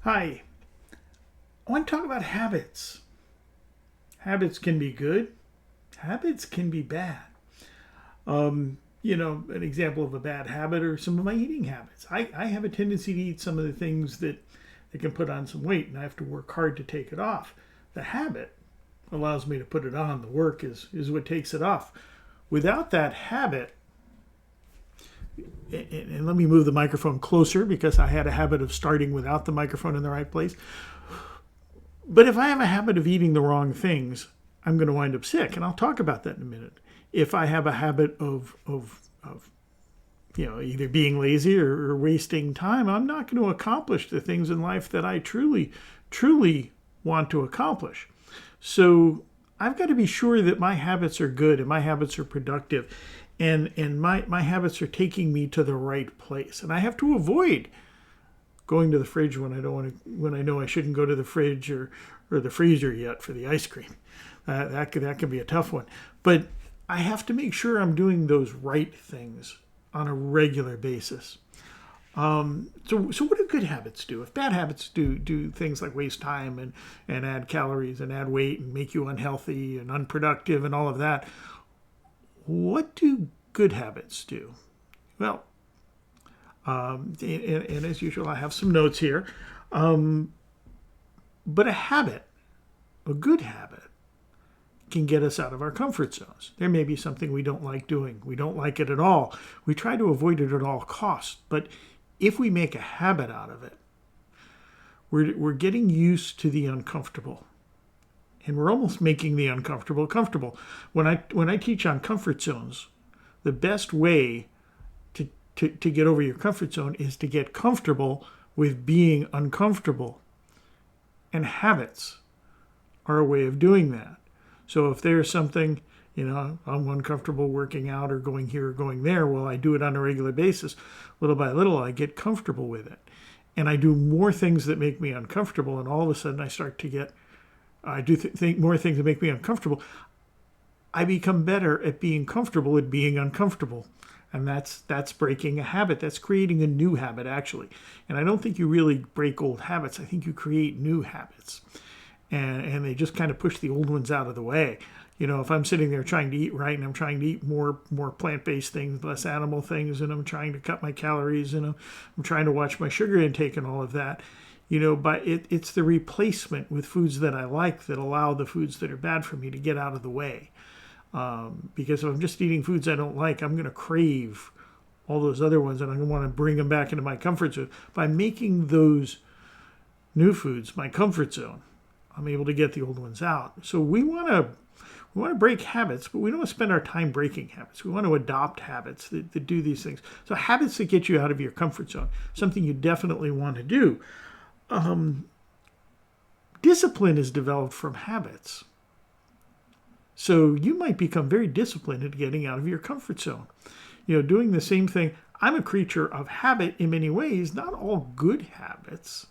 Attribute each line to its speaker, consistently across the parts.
Speaker 1: Hi, I want to talk about habits. Habits can be good, habits can be bad. An example of a bad habit are some of my eating habits. I have a tendency to eat some of the things that can put on some weight, and I have to work hard to take it off. The habit allows me to put it on. The work is what takes it off. Without that habit, and let me move the microphone closer because I had a habit of starting without the microphone in the right place. But if I have a habit of eating the wrong things, I'm going to wind up sick, and I'll talk about that in a minute. If I have a habit of either being lazy or wasting time, I'm not going to accomplish the things in life that I truly want to accomplish. So I've got to be sure that my habits are good and my habits are productive, and my habits are taking me to the right place. And I have to avoid going to the fridge when I don't want to, when I know I shouldn't go to the fridge or the freezer yet for the ice cream. That can be a tough one. But I have to make sure I'm doing those right things on a regular basis. So what do good habits do? If bad habits do things like waste time and add calories and add weight and make you unhealthy and unproductive and all of that, what do good habits do? Well, and as usual, I have some notes here. But a good habit, can get us out of our comfort zones. There may be something we don't like doing. We don't like it at all. We try to avoid it at all costs. But if we make a habit out of it, we're getting used to the uncomfortable. And we're almost making the uncomfortable comfortable. When I teach on comfort zones, the best way to get over your comfort zone is to get comfortable with being uncomfortable. And habits are a way of doing that. So if there's something, I'm uncomfortable working out or going here or going there, well, I do it on a regular basis. Little by little, I get comfortable with it. And I do more things that make me uncomfortable. And all of a sudden, I do think more things that make me uncomfortable. I become better at being comfortable at being uncomfortable. And that's breaking a habit. That's creating a new habit, actually. And I don't think you really break old habits. I think you create new habits. And they just kind of push the old ones out of the way. If I'm sitting there trying to eat right and I'm trying to eat more plant-based things, less animal things, and I'm trying to cut my calories and I'm trying to watch my sugar intake and all of that, but it's the replacement with foods that I like that allow the foods that are bad for me to get out of the way. Because if I'm just eating foods I don't like, I'm going to crave all those other ones and I'm going to want to bring them back into my comfort zone. By making those new foods my comfort zone, I'm able to get the old ones out. So we want to break habits, but we don't want to spend our time breaking habits. We want to adopt habits that do these things. So habits that get you out of your comfort zone, something you definitely want to do. Discipline is developed from habits. So you might become very disciplined at getting out of your comfort zone. Doing the same thing. I'm a creature of habit in many ways, not all good habits,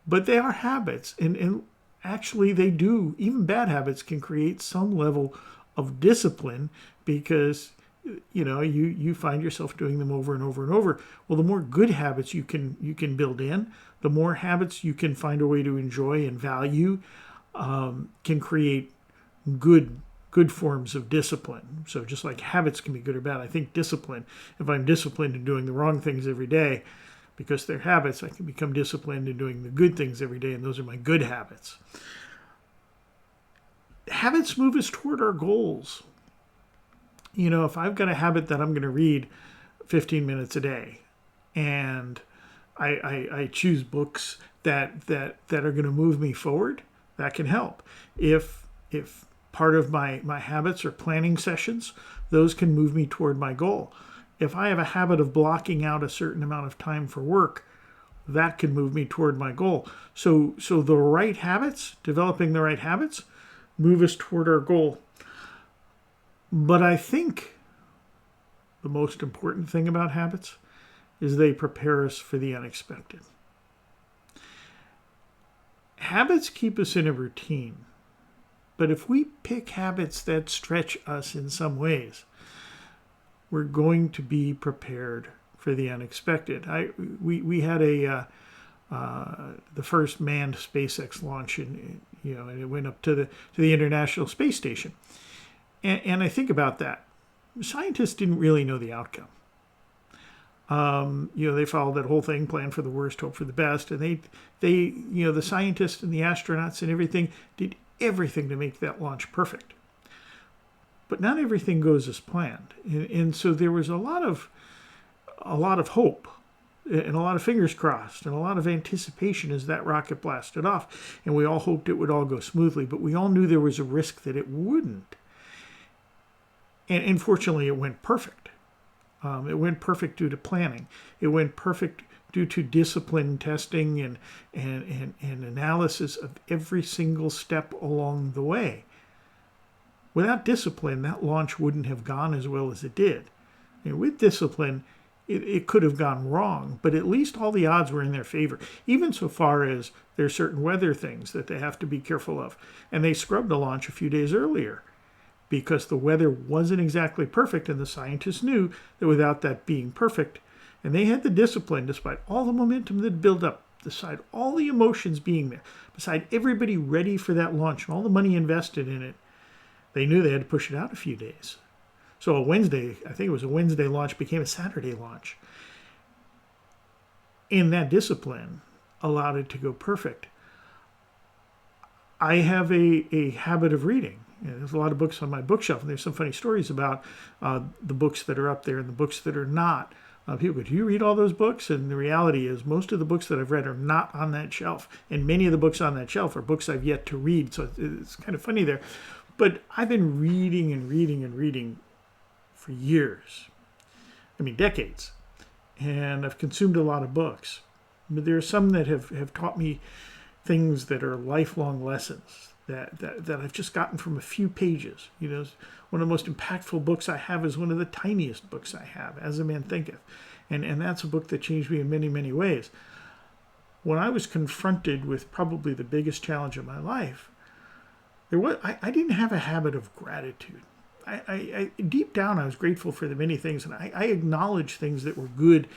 Speaker 1: but they are habits. And actually they do, even bad habits can create some level of discipline because you find yourself doing them over and over and over. Well, the more good habits you can build in, the more habits you can find a way to enjoy and value, can create good forms of discipline. So just like habits can be good or bad, I think discipline, if I'm disciplined in doing the wrong things every day because they're habits, I can become disciplined in doing the good things every day, and those are my good habits. Habits move us toward our goals. If I've got a habit that I'm going to read 15 minutes a day and I choose books that are going to move me forward, that can help. If part of my habits are planning sessions, those can move me toward my goal. If I have a habit of blocking out a certain amount of time for work, that can move me toward my goal. So the right habits, developing the right habits, move us toward our goal. But I think the most important thing about habits is they prepare us for the unexpected. Habits keep us in a routine. But if we pick habits that stretch us in some ways, we're going to be prepared for the unexpected. We had a the first manned SpaceX launch, and and it went up to the International Space Station. And I think about that. Scientists didn't really know the outcome. They followed that whole thing, plan for the worst, hope for the best, and the scientists and the astronauts and everything did everything to make that launch perfect. But not everything goes as planned, and so there was a lot of hope and a lot of fingers crossed and a lot of anticipation as that rocket blasted off, and we all hoped it would all go smoothly, but we all knew there was a risk that it wouldn't. And fortunately, it went perfect. It went perfect due to planning. It went perfect due to discipline, testing, and analysis of every single step along the way. Without discipline, that launch wouldn't have gone as well as it did. And with discipline, it could have gone wrong, but at least all the odds were in their favor, even so far as there are certain weather things that they have to be careful of. And they scrubbed the launch a few days earlier because the weather wasn't exactly perfect, and the scientists knew that without that being perfect, and they had the discipline, despite all the momentum that built up, despite all the emotions being there, beside everybody ready for that launch and all the money invested in it, they knew they had to push it out a few days. So a Wednesday, I think it was a Wednesday launch, became a Saturday launch. And that discipline allowed it to go perfect. I have a habit of reading. There's a lot of books on my bookshelf, and there's some funny stories about the books that are up there and the books that are not. People go, do you read all those books? And the reality is most of the books that I've read are not on that shelf. And many of the books on that shelf are books I've yet to read. So it's kind of funny there. But I've been reading and reading and reading for years. I mean, decades. And I've consumed a lot of books. But there are some that have taught me things that are lifelong lessons that I've just gotten from a few pages. One of the most impactful books I have is one of the tiniest books I have, As a Man Thinketh. And that's a book that changed me in many, many ways. When I was confronted with probably the biggest challenge of my life, I didn't have a habit of gratitude. I deep down, I was grateful for the many things, and I acknowledged things that were good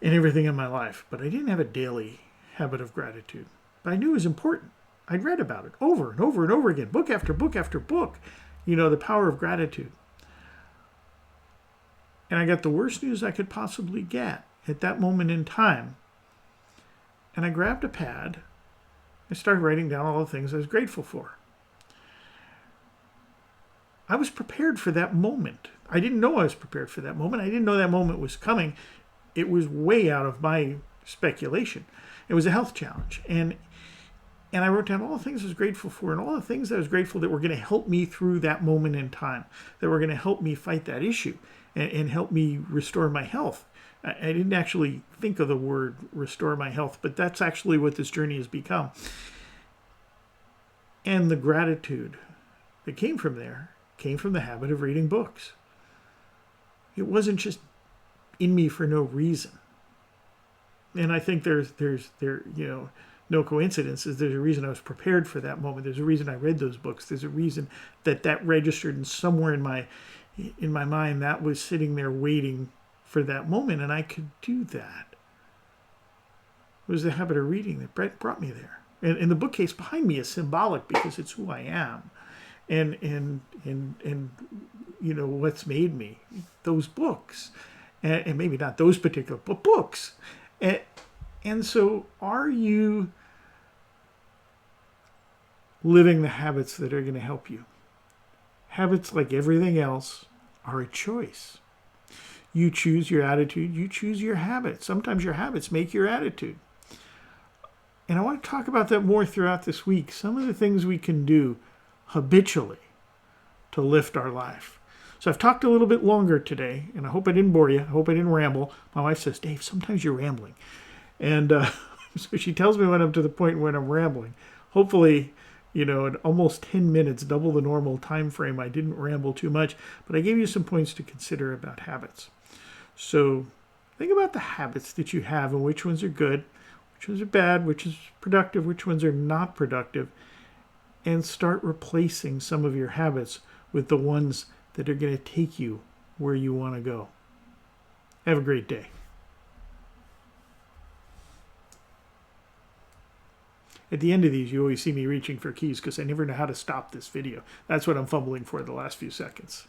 Speaker 1: in everything in my life, but I didn't have a daily habit of gratitude. But I knew it was important. I'd read about it over and over and over again, book after book after book, the power of gratitude. And I got the worst news I could possibly get at that moment in time. And I grabbed a pad. I started writing down all the things I was grateful for. I was prepared for that moment. I didn't know I was prepared for that moment. I didn't know that moment was coming. It was way out of my speculation. It was a health challenge. And I wrote down all the things I was grateful for and all the things I was grateful that were going to help me through that moment in time, that were going to help me fight that issue and help me restore my health. I didn't actually think of the word restore my health, but that's actually what this journey has become. And the gratitude that came from there came from the habit of reading books. It wasn't just in me for no reason. And I think there's no coincidences. There's a reason I was prepared for that moment. There's a reason I read those books. There's a reason that registered, and somewhere in my mind that was sitting there waiting for that moment, and I could do that. It was the habit of reading that brought me there. And the bookcase behind me is symbolic because it's who I am, and what's made me, those books, and maybe not those particular, but books. And so, are you living the habits that are going to help you? Habits, like everything else, are a choice. You choose your attitude, you choose your habits. Sometimes your habits make your attitude. And I want to talk about that more throughout this week. Some of the things we can do habitually to lift our life. So I've talked a little bit longer today, and I hope I didn't bore you. I hope I didn't ramble. My wife says, Dave, sometimes you're rambling. And so she tells me when I'm to the point when I'm rambling. Hopefully, in almost 10 minutes, double the normal time frame, I didn't ramble too much, but I gave you some points to consider about habits. So think about the habits that you have and which ones are good, which ones are bad, which is productive, which ones are not productive, and start replacing some of your habits with the ones that are going to take you where you want to go. Have a great day. At the end of these, you always see me reaching for keys because I never know how to stop this video. That's what I'm fumbling for the last few seconds.